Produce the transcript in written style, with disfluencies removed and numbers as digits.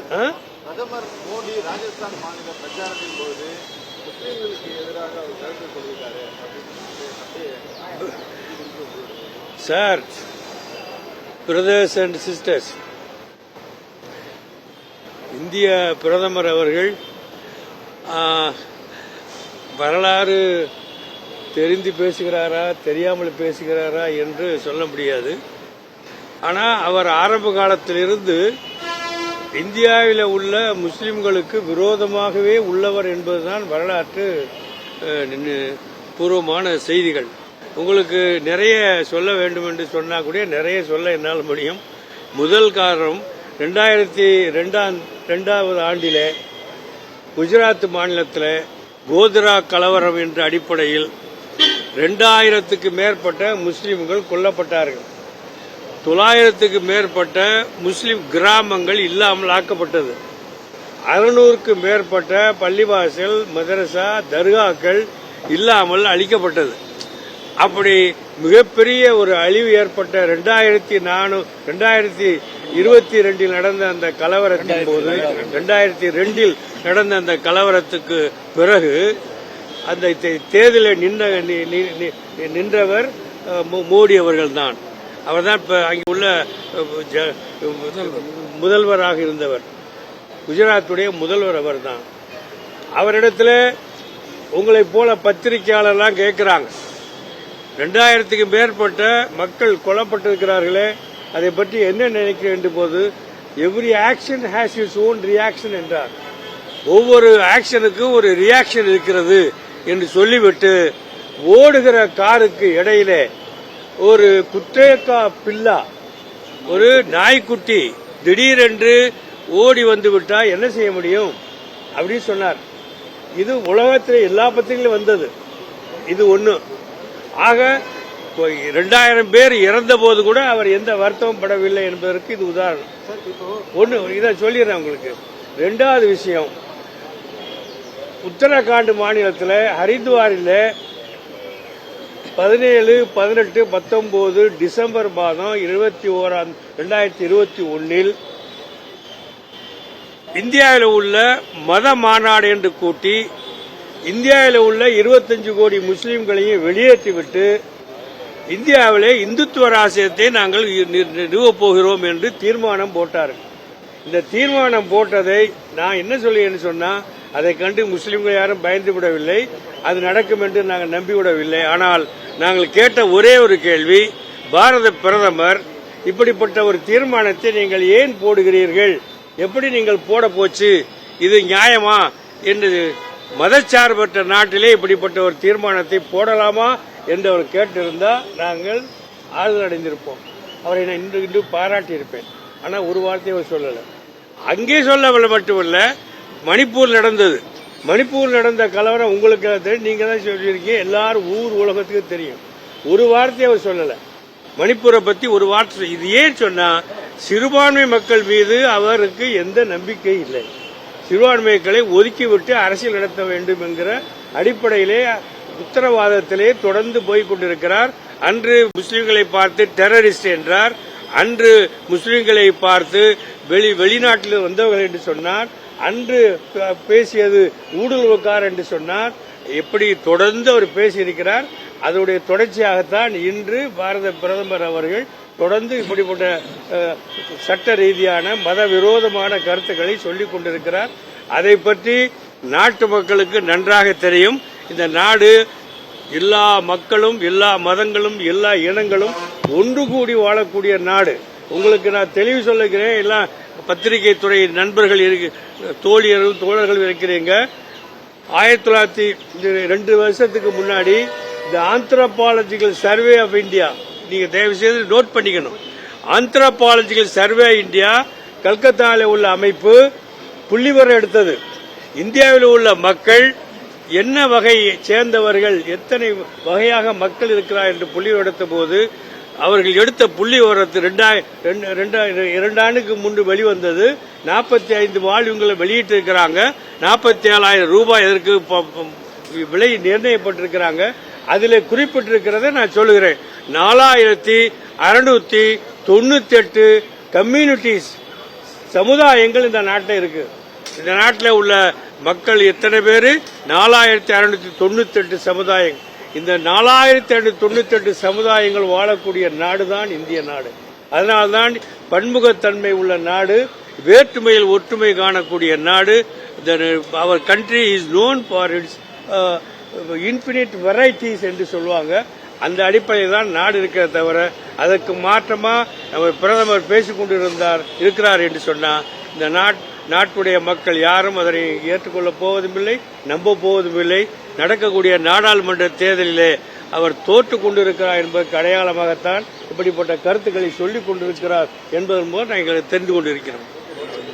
பிரதமர் மோடி ராஜஸ்தான் மாநில பிரச்சாரத்தின் போது முஸ்லிம்களுக்கு எதிராக அவர் கருத்து சொல்லியிருக்காரு. சார், பிரதர்ஸ் அண்ட் சிஸ்டர்ஸ், இந்திய பிரதமர் அவர்கள் வரலாறு தெரிந்து பேசுகிறாரா தெரியாமல் பேசுகிறாரா என்று சொல்ல முடியாது. ஆனால் அவர் ஆரம்ப காலத்திலிருந்து இந்தியாவில் உள்ள முஸ்லிம்களுக்கு விரோதமாகவே உள்ளவர் என்பதுதான் வரலாற்று பூர்வமான செய்திகள். உங்களுக்கு நிறைய சொல்ல வேண்டும் என்று சொன்னா கூட நிறைய சொல்ல என்னால் முடியும். முதல் காரணம் 2002 ஆண்டிலே குஜராத் மாநிலத்தில் கோத்ரா கலவரம் என்ற அடிப்படையில் 2000க்கு மேற்பட்ட முஸ்லிம்கள் கொல்லப்பட்டார்கள். 900க்கு மேற்பட்ட முஸ்லிம் கிராமங்கள் இல்லாமல் ஆக்கப்பட்டது. 600க்கு மேற்பட்ட பள்ளிவாசல், மதரசா, தர்காக்கள் இல்லாமல் அழிக்கப்பட்டது. அப்படி மிகப்பெரிய ஒரு அழிவு ஏற்பட்ட 2022 நடந்த அந்த கலவரத்தின் போது 2002 நடந்த அந்த கலவரத்துக்கு பிறகு அந்த தேர்தலில் நின்றவர் மோடி அவர்கள்தான். அவர்தான் இப்ப அங்கே உள்ள முதல்வராக இருந்தவர். குஜராத்துடைய முதல்வர் அவர்தான். அவரிடத்துல உங்களைப் போல பத்திரிகையாளர்லாம் கேட்கிறாங்க, 2000க்கு மேற்பட்ட மக்கள் கொல்லப்பட்டிருக்கிறார்களே, அதை பற்றி என்ன நினைக்கிறேன் என்று போது every action has its own reaction என்றார். ஒவ்வொரு ஆக்ஷனுக்கும் ஒரு ரியாக்ஷன் இருக்கிறது என்று சொல்லிவிட்டு ஓடுகிற காருக்கு இடையிலே ஒரு குற்றேக்கா பில்லா, ஒரு நாய்க்குட்டி திடீரென்று ஓடி வந்து விட்டா என்ன செய்ய முடியும் அப்படின்னு சொன்னார். இது உலகத்தில் எல்லா பத்திரிகையிலும் வந்தது. இது ஒண்ணு. ஆக 2000 பேர் இறந்த போது கூட அவர் எந்த வருத்தமும் படவில்லை என்பதற்கு இது உதாரணம். ஒண்ணு இதை சொல்லிடுறேன் உங்களுக்கு. ரெண்டாவது விஷயம், உத்தரகாண்ட் மாநிலத்தில் ஹரித்வாரில் 17, 18, 19 டிசம்பர் மாதம் 2021 இந்தியாவில் உள்ள மத மாநாடு என்று கூட்டி இந்தியாவில் உள்ள 25 கோடி முஸ்லீம்களையும் வெளியேற்றிவிட்டு இந்தியாவிலே இந்துத்துவ ராசியத்தை நாங்கள் நிறுவப் போகிறோம் என்று தீர்மானம் போட்டார்கள். இந்த தீர்மானம் போட்டதை நான் என்ன சொல்லுவேன்னு சொன்னா, அதை கண்டு முஸ்லிம்கள் யாரும் பயந்து விடவில்லை, அது நடக்கும் என்று நாங்கள் நம்பிவிடவில்லை. ஆனால் நாங்கள் கேட்ட ஒரே ஒரு கேள்வி, பாரத பிரதமர் இப்படிப்பட்ட ஒரு தீர்மானத்தை நீங்கள் ஏன் போடுகிறீர்கள், எப்படி நீங்கள் போட போச்சு, இது நியாயமா என்று மதச்சார்பற்ற நாட்டிலே இப்படிப்பட்ட ஒரு தீர்மானத்தை போடலாமா என்று அவர் கேட்டிருந்தா நாங்கள் ஆறுதல் அடைந்திருப்போம். அவரை நான் இன்று பாராட்டியிருப்பேன். ஆனால் ஒரு வார்த்தையை அவர் சொல்லலை. அங்கே சொல்லவில்லை மட்டுமல்ல, மணிப்பூர் நடந்தது. மணிப்பூர் நடந்த கலவரம் உங்களுக்கு தெரியும், நீங்க தான் சொல்லியிருக்கீங்க, எல்லாரும் உலகத்துக்கு தெரியும். ஒரு வார்த்தையை அவர் சொல்லலை மணிப்பூரை பத்தி, ஒரு வார்த்தை. இது ஏன் சொன்னா, சிறுபான்மை மக்கள் மீது அவருக்கு எந்த நம்பிக்கை இல்லை. சிறுபான்மைகளை ஒதுக்கிவிட்டு அரசியல் நடத்த வேண்டும் என்கிற அடிப்படையிலே உத்தரவாதத்திலே தொடர்ந்து போய்க் கொண்டிருக்கிறார். அன்று முஸ்லிம்களை பார்த்து டெரரிஸ்ட் என்றார், அன்று முஸ்லிம்களை பார்த்து வெளிநாட்டில் வந்தவர்கள் என்று சொன்னார், அன்று பேசியது ஊடுருவக்கார் என்று சொன்னார். எப்படி தொடர்ந்து அவர் பேசியிருக்கிறார். அதனுடைய தொடர்ச்சியாகத்தான் இன்று பாரத பிரதமர் அவர்கள் தொடர்ந்து இப்படிப்பட்ட சட்ட ரீதியான மத விரோதமான கருத்துக்களை சொல்லிக் கொண்டிருக்கிறார். அதை பற்றி நாட்டு மக்களுக்கு நன்றாக தெரியும். இந்த நாடு எல்லா மக்களும், எல்லா மதங்களும், எல்லா இனங்களும் ஒன்று கூடி வாழக்கூடிய நாடு. உங்களுக்கு நான் தெளிவு சொல்லுகிறேன், எல்லாம் பத்திரிகை துறை நண்பர்கள், தோழியர்கள், தோழர்கள் இருக்கிறீங்க. 1902 வருஷத்துக்கு முன்னாடி இந்த ஆந்த்ரோபாலஜிக்கல் சர்வே ஆஃப் இந்தியா, நீங்க தயவு செய்து நோட் பண்ணிக்கணும். ஆந்த்ரோபாலஜிக்கல் சர்வே இந்தியா கல்கத்தாவில் உள்ள அமைப்பு புள்ளிவரம் எடுத்தது. இந்தியாவில் உள்ள மக்கள் என்ன வகையை சேர்ந்தவர்கள், எத்தனை வகையாக மக்கள் இருக்கிறார் என்று புள்ளிவரம் எடுத்த போது அவர்கள் எடுத்த புள்ளி விவரத்து 2 ஆண்டுக்கு முன்பு வெளிவந்தது. 45 வால்யூம்களை வெளியிட்டிருக்கிறாங்க. 47,000 ரூபாய் இதற்கு விலை நிர்ணயிப்பட்டிருக்கிறாங்க. அதில் குறிப்பிட்டிருக்கிறத நான் சொல்லுகிறேன். 4698 கம்யூனிட்டிஸ் சமுதாயங்கள் இந்த நாட்டில் இருக்கு. இந்த நாட்டில் உள்ள மக்கள் எத்தனை பேரு? 4698 சமுதாயங்கள். இந்த 4698 சமுதாயங்கள் வாழக்கூடிய நாடு தான் இந்திய நாடு. அதனால்தான் பன்முகத்தன்மை உள்ள நாடு, வேற்றுமையில் ஒற்றுமை காணக்கூடிய நாடு. அவர் country is known for its infinite varieties என்று சொல்லுவாங்க. அந்த அடிப்படையில் தான் நாடு இருக்கிறத தவிர அதற்கு மாற்றமா நம்ம பிரதமர் பேசிக் இருக்கிறார் என்று சொன்னா இந்த நாட்டுடைய மக்கள் யாரும் அதனை ஏற்றுக்கொள்ளப் போவதும் இல்லை, நம்ப போவதும் இல்லை. நடக்கக்கூடிய நாடாளுமன்ற தேர்தலிலே அவர் தோற்றுக் கொண்டிருக்கிறார் என்பதற்கு அடையாளமாகத்தான் இப்படிப்பட்ட கருத்துக்களை சொல்லிக் கொண்டிருக்கிறார் என்பதன் மூலம் நாங்கள் தெரிந்து கொண்டிருக்கிறோம்.